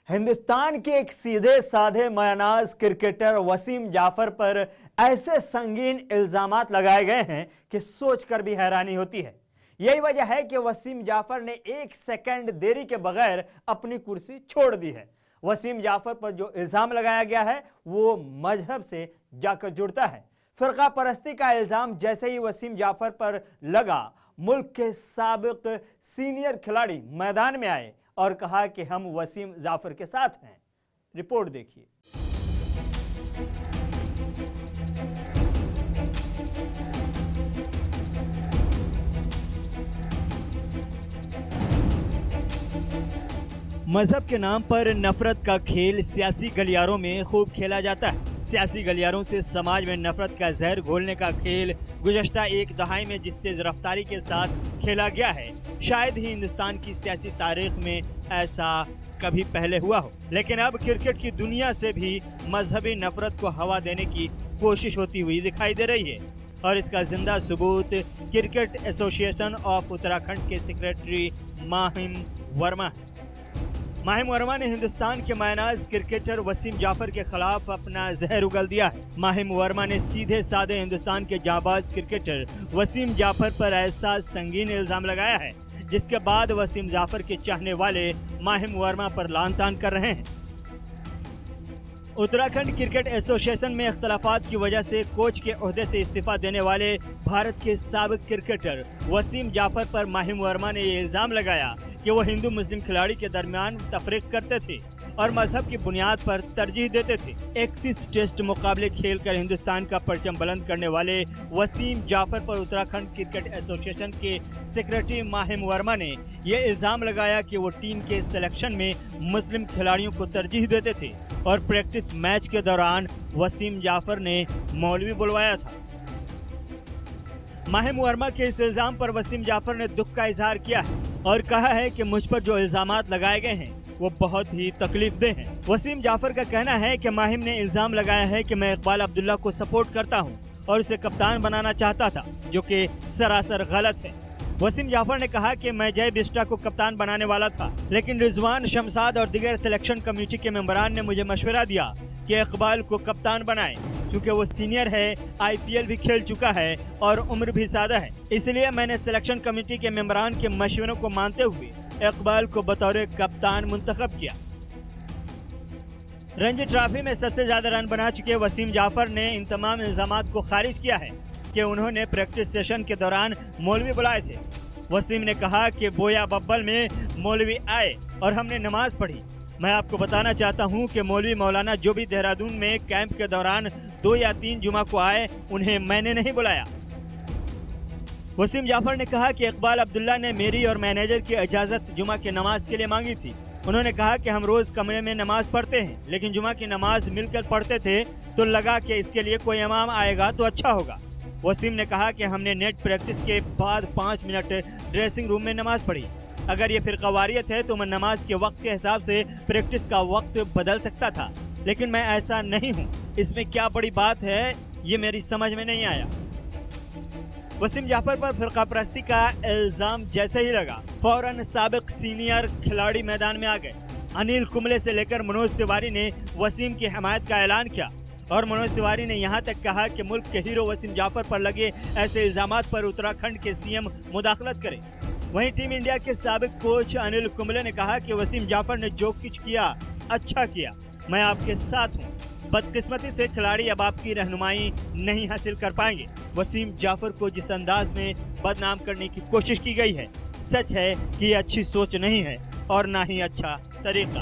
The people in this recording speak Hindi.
हिंदुस्तान के एक सीधे साधे मयानाज क्रिकेटर वसीम जाफर पर ऐसे संगीन इल्जामात लगाए गए हैं कि सोचकर भी हैरानी होती है। यही वजह है कि वसीम जाफर ने एक सेकंड देरी के बगैर अपनी कुर्सी छोड़ दी है। वसीम जाफर पर जो इल्जाम लगाया गया है वो मजहब से जाकर जुड़ता है। फिरका परस्ती का इल्जाम जैसे ही वसीम जाफर पर लगा, मुल्क के साबिक सीनियर खिलाड़ी मैदान में आए और कहा कि हम वसीम जाफर के साथ हैं। रिपोर्ट देखिए। मजहब के नाम पर नफरत का खेल सियासी गलियारों में खूब खेला जाता है। सियासी गलियारों से समाज में नफरत का जहर घोलने का खेल गुज़श्ता एक दहाई में जिस तेज रफ्तारी के साथ खेला गया है, शायद ही हिंदुस्तान की सियासी तारीख में ऐसा कभी पहले हुआ हो। लेकिन अब क्रिकेट की दुनिया से भी मजहबी नफरत को हवा देने की कोशिश होती हुई दिखाई दे रही है, और इसका जिंदा सबूत क्रिकेट एसोसिएशन ऑफ उत्तराखंड के सेक्रेटरी माहिम वर्मा है। माहिम वर्मा ने हिंदुस्तान के मायनाज क्रिकेटर वसीम जाफर के खिलाफ अपना जहर उगल दिया है। माहिम वर्मा ने सीधे साधे हिंदुस्तान के जाबाज क्रिकेटर वसीम जाफर पर ऐसा संगीन इल्जाम लगाया है, जिसके बाद वसीम जाफर के चाहने वाले माहिम वर्मा पर लानतान कर रहे हैं। उत्तराखंड क्रिकेट एसोसिएशन में इख्तलाफात की वजह से कोच के ओहदे से इस्तीफा देने वाले भारत के साबिक क्रिकेटर वसीम जाफर पर माहिम वर्मा ने ये इल्ज़ाम लगाया कि वो हिंदू मुस्लिम खिलाड़ी के दरमियान तफरीक करते थे और मजहब की बुनियाद पर तरजीह देते थे। 31 टेस्ट मुकाबले खेलकर हिंदुस्तान का परचम बुलंद करने वाले वसीम जाफर पर उत्तराखंड क्रिकेट एसोसिएशन के सेक्रेटरी माहिम वर्मा ने ये इल्ज़ाम लगाया कि वो टीम के सिलेक्शन में मुस्लिम खिलाड़ियों को तरजीह देते थे और प्रैक्टिस मैच के दौरान वसीम जाफर ने मौलवी बुलवाया था। माहिम वर्मा के इस इल्ज़ाम पर वसीम जाफर ने दुख का इजहार किया है और कहा है कि मुझ पर जो इल्ज़ामात लगाए गए हैं वो बहुत ही तकलीफदेह हैं। वसीम जाफर का कहना है कि माहिम ने इल्ज़ाम लगाया है कि मैं इकबाल अब्दुल्ला को सपोर्ट करता हूं और उसे कप्तान बनाना चाहता था, जो कि सरासर गलत है। वसीम जाफर ने कहा कि मैं जय बिस्टा को कप्तान बनाने वाला था, लेकिन रिजवान, शमसाद और दीगर सिलेक्शन कमेटी के मेंबरान ने मुझे मशवरा दिया कि इकबाल को कप्तान बनाएं, क्योंकि वो सीनियर है, IPL भी खेल चुका है और उम्र भी ज़्यादा है। इसलिए मैंने सिलेक्शन कमेटी के मेंबरान के मशवरों को मानते हुए इकबाल को बतौर कप्तान मुंतखब किया। रणजी ट्रॉफी में सबसे ज़्यादा रन बना चुके वसीम जाफर ने इन तमाम इल्ज़ामात को खारिज किया है कि उन्होंने प्रैक्टिस सेशन के दौरान मौलवी बुलाए थे। वसीम ने कहा कि बोया बब्बल में मौलवी आए और हमने नमाज पढ़ी। मैं आपको बताना चाहता हूं कि मौलवी मौलाना जो भी देहरादून में कैंप के दौरान 2 या 3 जुमा को आए, उन्हें मैंने नहीं बुलाया। वसीम जाफर ने कहा कि इकबाल अब्दुल्ला ने मेरी और मैनेजर की इजाज़त जुमा की नमाज के लिए मांगी थी। उन्होंने कहा कि हम रोज़ कमरे में नमाज पढ़ते हैं, लेकिन जुमा की नमाज मिलकर पढ़ते थे तो लगा कि इसके लिए कोई इमाम आएगा तो अच्छा होगा। वसीम ने कहा कि हमने नेट प्रैक्टिस के बाद 5 मिनट ड्रेसिंग रूम में नमाज पढ़ी। अगर ये फिरकावारियत है तो मैं नमाज के वक्त के हिसाब से प्रैक्टिस का वक्त बदल सकता था, लेकिन मैं ऐसा नहीं हूँ। इसमें क्या बड़ी बात है, ये मेरी समझ में नहीं आया। वसीम जाफर पर फिरका परस्ती का इल्ज़ाम जैसे ही लगा, फौरन साबिक सीनियर खिलाड़ी मैदान में आ गए। अनिल कुंबले से लेकर मनोज तिवारी ने वसीम की हमायत का ऐलान किया और मनोज तिवारी ने यहाँ तक कहा कि मुल्क के हीरो वसीम जाफर पर लगे ऐसे इल्ज़ामात पर उत्तराखंड के CM मुदाखलत करें। वहीं टीम इंडिया के साबिक कोच अनिल कुंबले ने कहा कि वसीम जाफर ने जो कुछ किया अच्छा किया, मैं आपके साथ हूँ। बदकिस्मती से खिलाड़ी अब आपकी रहनुमाई नहीं हासिल कर पाएंगे। वसीम जाफर को जिस अंदाज में बदनाम करने की कोशिश की गई है, सच है कि ये अच्छी सोच नहीं है और ना ही अच्छा तरीका।